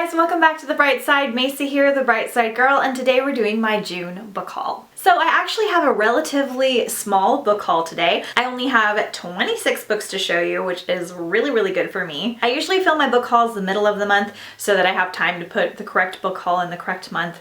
guys, welcome back to The Bright Side. Macy here, the Bright Side Girl, and today we're doing my June book haul. So I actually have a relatively small book haul today. I only have 26 books to show you, which is really good for me. I usually film my book hauls the middle of the month so that I have time to put the correct book haul in the correct month.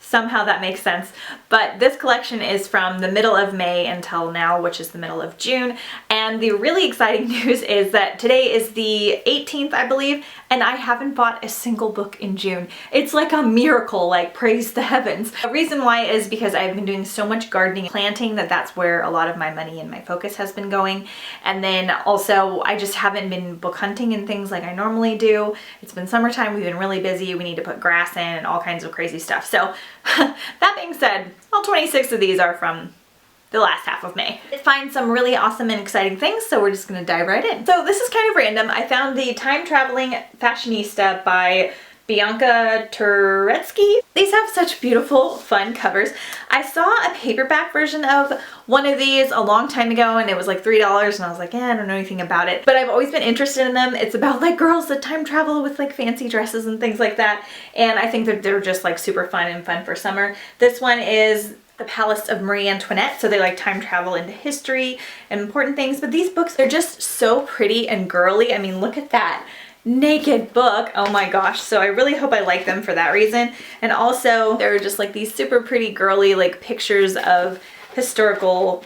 Somehow that makes sense, but this collection is from the middle of May until now, which is the middle of June, and the really exciting news is that today is the 18th, I believe, and I haven't bought a single book in June. It's like a miracle, like praise the heavens. The reason why is because I've been doing so much gardening and planting that's where a lot of my money and my focus has been going, and then also I just haven't been book hunting and things like I normally do. It's been summertime, we've been really busy, we need to put grass in and all kinds of crazy stuff. So that being said, all 26 of these are from the last half of May. I find some really awesome and exciting things, so we're just gonna dive right in. So this is kind of random. I found the Time Traveling Fashionista by Bianca Turetsky. These have such beautiful, fun covers. I saw a paperback version of one of these a long time ago and it was like $3 and I was like, I don't know anything about it. But I've always been interested in them. It's about like girls that time travel with like fancy dresses and things like that. And I think that they're just like super fun and fun for summer. This one is The Palace of Marie Antoinette, so they like time travel into history and important things. But these books, they're just so pretty and girly. I mean, look at that naked book. Oh my gosh. So I really hope I like them for that reason. And also they're just like these super pretty girly like pictures of historical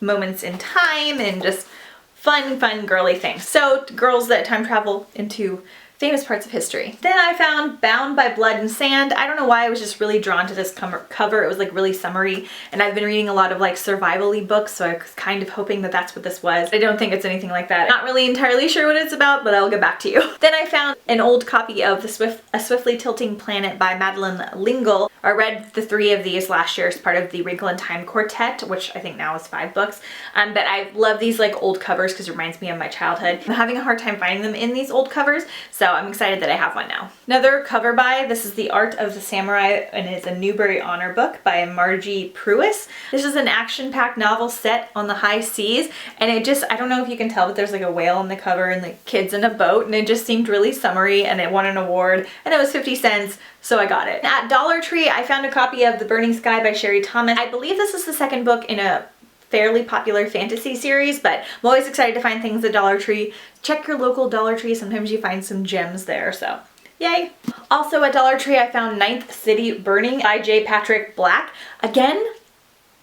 moments in time and just fun girly things. So girls that time travel into famous parts of history. Then I found Bound by Blood and Sand. I don't know why I was just really drawn to this cover. It was like really summery, and I've been reading a lot of like survival-y books, so I was kind of hoping that that's what this was. I don't think it's anything like that. Not really entirely sure what it's about, but I'll get back to you. Then I found an old copy of A Swiftly Tilting Planet by Madeleine L'Engle. I read the 3 of these last year as part of the Wrinkle in Time Quartet, which I think now is 5 books. But I love these like old covers because it reminds me of my childhood. I'm having a hard time finding them in these old covers, so I'm excited that I have one now. Another cover by, this is The Art of the Samurai, and it's a Newbery Honor book by Margie Pruis. This is an action-packed novel set on the high seas, and it just, I don't know if you can tell, but there's like a whale on the cover and like kids in a boat, and it just seemed really summery, and it won an award, and it was 50 cents, so I got it. At Dollar Tree, I found a copy of The Burning Sky by Sherry Thomas. I believe this is the second book in a fairly popular fantasy series, but I'm always excited to find things at Dollar Tree. Check your local Dollar Tree, sometimes you find some gems there, so yay. Also at Dollar Tree I found Ninth City Burning by J. Patrick Black. Again,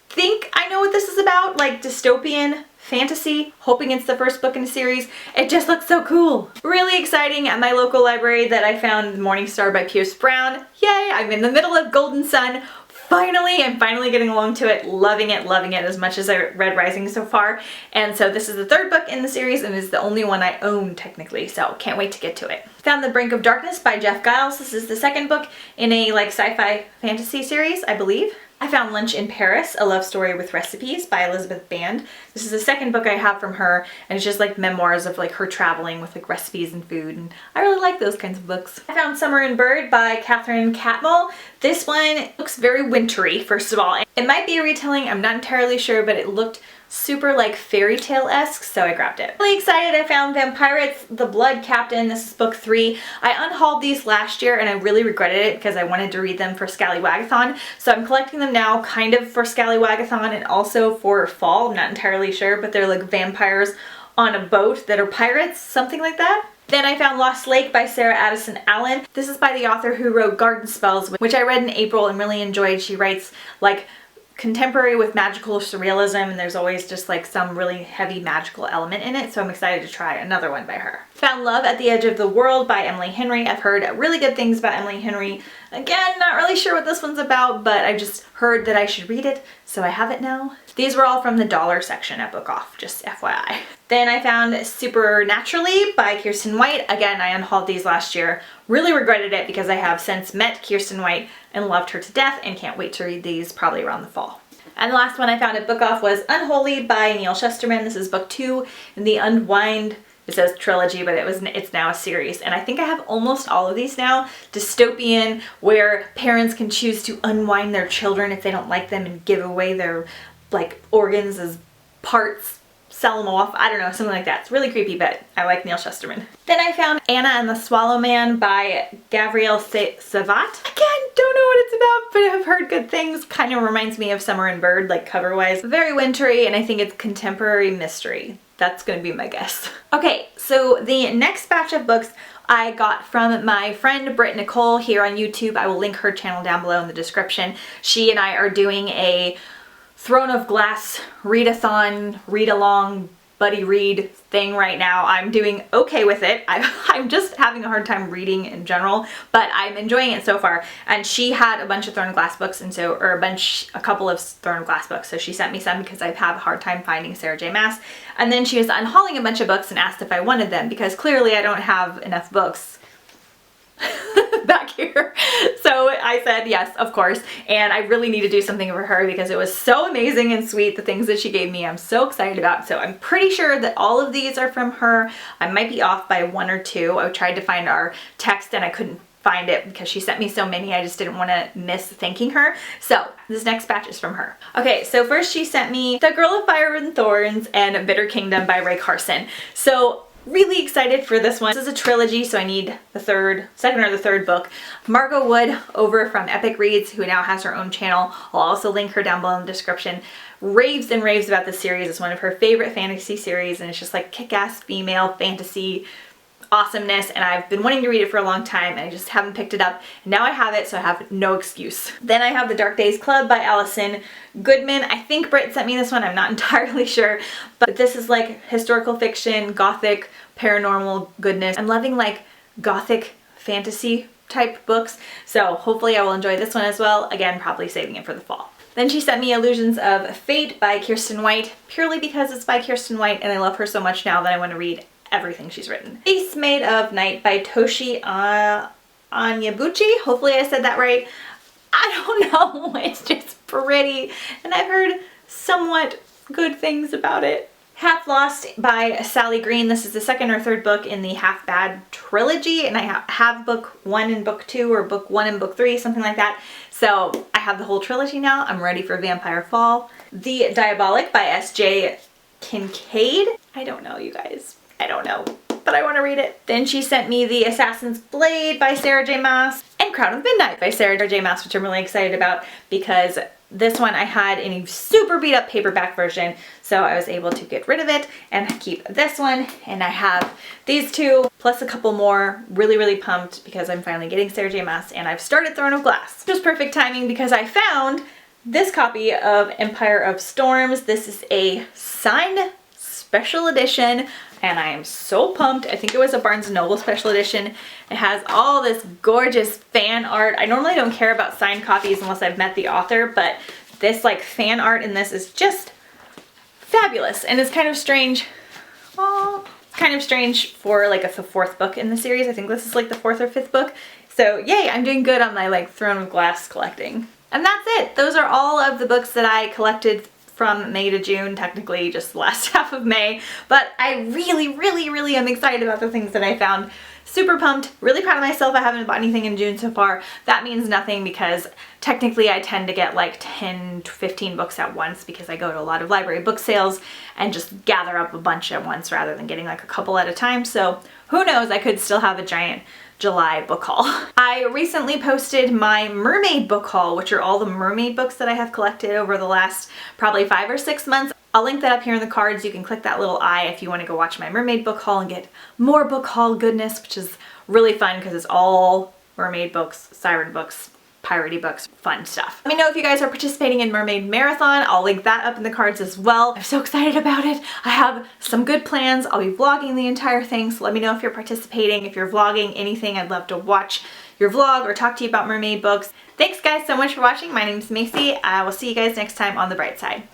think I know what this is about, like dystopian fantasy, hoping it's the first book in a series. It just looks so cool. Really exciting at my local library that I found Morning Star by Pierce Brown. Yay, I'm in the middle of Golden Sun. Finally, I'm finally getting along to it, loving it as much as I read Rising so far. And so this is the 3rd book in the series and is the only one I own technically, so can't wait to get to it. Found The Brink of Darkness by Jeff Giles. This is the 2nd book in a like sci-fi fantasy series, I believe. I found Lunch in Paris, A Love Story with Recipes by Elizabeth Band. This is the 2nd book I have from her, and it's just like memoirs of like her traveling with like recipes and food, and I really like those kinds of books. I found Summer and Bird by Catherine Catmull. This one looks very wintry, first of all. It might be a retelling, I'm not entirely sure, but it looked super like fairy tale-esque, so I grabbed it. Really excited, I found Vampirates, The Blood Captain. This is book 3. I unhauled these last year and I really regretted it because I wanted to read them for Scallywagathon, so I'm collecting them now kind of for Scallywagathon and also for fall. I'm not entirely sure, but they're like vampires on a boat that are pirates, something like that. Then I found Lost Lake by Sarah Addison Allen. This is by the author who wrote Garden Spells, which I read in April and really enjoyed. She writes like contemporary with magical surrealism, and there's always just like some really heavy magical element in it, so I'm excited to try another one by her. Found Love at the Edge of the World by Emily Henry. I've heard really good things about Emily Henry. Again, not really sure what this one's about, but I just heard that I should read it, so I have it now. These were all from the dollar section at Book Off, just FYI. Then I found Supernaturally by Kirsten White. Again, I unhauled these last year. Really regretted it because I have since met Kirsten White and loved her to death and can't wait to read these probably around the fall. And the last one I found at Book Off was Unholy by Neil Shusterman. This is book 2 in the Unwind, it says trilogy, but it's now a series. And I think I have almost all of these now. Dystopian, where parents can choose to unwind their children if they don't like them and give away their like organs as parts sell them off. I don't know, something like that. It's really creepy, but I like Neil Shusterman. Then I found Anna and the Swallow Man by Gabrielle Savat. Again, don't know what it's about, but I've heard good things. Kind of reminds me of Summer and Bird, like cover-wise. Very wintry, and I think it's contemporary mystery. That's gonna be my guess. Okay, so the next batch of books I got from my friend Britt Nicole here on YouTube. I will link her channel down below in the description. She and I are doing a Throne of Glass readathon, read-along, buddy read thing right now. I'm doing okay with it. I'm just having a hard time reading in general, but I'm enjoying it so far. And she had a bunch of Throne of Glass books, and so, or a couple of Throne of Glass books, so she sent me some because I've had a hard time finding Sarah J Maas. And then she was unhauling a bunch of books and asked if I wanted them because clearly I don't have enough books back here. So I said yes, of course, and I really need to do something for her because it was so amazing and sweet, the things that she gave me. I'm so excited about. So I'm pretty sure that all of these are from her. I might be off by one or two. I tried to find our text and I couldn't find it because she sent me so many. I just didn't want to miss thanking her. So this next batch is from her. Okay, so first she sent me The Girl of Fire and Thorns and Bitter Kingdom by Ray Carson. So really excited for this one. This is a trilogy, so I need the second or the third book. Margot Wood over from Epic Reads, who now has her own channel. I'll also link her down below in the description. Raves and raves about this series. It's one of her favorite fantasy series, and it's just like kick-ass female fantasy awesomeness, and I've been wanting to read it for a long time and I just haven't picked it up. Now I have it, so I have no excuse. Then I have The Dark Days Club by Allison Goodman. I think Britt sent me this one, I'm not entirely sure, but this is like historical fiction, gothic, paranormal goodness. I'm loving like gothic fantasy type books, so hopefully I will enjoy this one as well. Again, probably saving it for the fall. Then she sent me Illusions of Fate by Kirsten White, purely because it's by Kirsten White and I love her so much now that I want to read everything she's written. Face Made of Night by Toshi Onyebuchi. Hopefully I said that right. I don't know, it's just pretty and I've heard somewhat good things about it. Half Lost by Sally Green. This is the second or third book in the Half Bad trilogy, and I have book 1 and book 2, or book 1 and book 3, something like that. So I have the whole trilogy now. I'm ready for Vampire Fall. The Diabolic by S.J. Kincaid. I don't know, you guys. I don't know, but I want to read it. Then she sent me The Assassin's Blade by Sarah J Maas and Crown of Midnight by Sarah J Maas, which I'm really excited about because this one I had in a super beat up paperback version, so I was able to get rid of it and keep this one, and I have these two plus a couple more. Really pumped because I'm finally getting Sarah J Maas and I've started Throne of Glass. Just perfect timing because I found this copy of Empire of Storms. This is a signed special edition and I am so pumped. I think it was a Barnes & Noble special edition. It has all this gorgeous fan art. I normally don't care about signed copies unless I've met the author, but this like fan art in this is just fabulous, and it's kind of strange. Oh, it's kind of strange for like the fourth book in the series. I think this is like the fourth or fifth book. So yay, I'm doing good on my like Throne of Glass collecting. And that's it. Those are all of the books that I collected from May to June, technically just the last half of May, but I really am excited about the things that I found. Super pumped, really proud of myself. I haven't bought anything in June so far. That means nothing because technically I tend to get like 10 to 15 books at once because I go to a lot of library book sales and just gather up a bunch at once rather than getting like a couple at a time. So who knows, I could still have a giant July book haul. I recently posted my mermaid book haul, which are all the mermaid books that I have collected over the last probably 5 or 6 months. I'll link that up here in the cards. You can click that little eye if you want to go watch my mermaid book haul and get more book haul goodness, which is really fun because it's all mermaid books, siren books, piratey books, fun stuff. Let me know if you guys are participating in Mermaid Marathon. I'll link that up in the cards as well. I'm so excited about it. I have some good plans. I'll be vlogging the entire thing, so let me know if you're participating. If you're vlogging anything, I'd love to watch your vlog or talk to you about mermaid books. Thanks guys so much for watching. My name's Macy. I will see you guys next time on the bright side.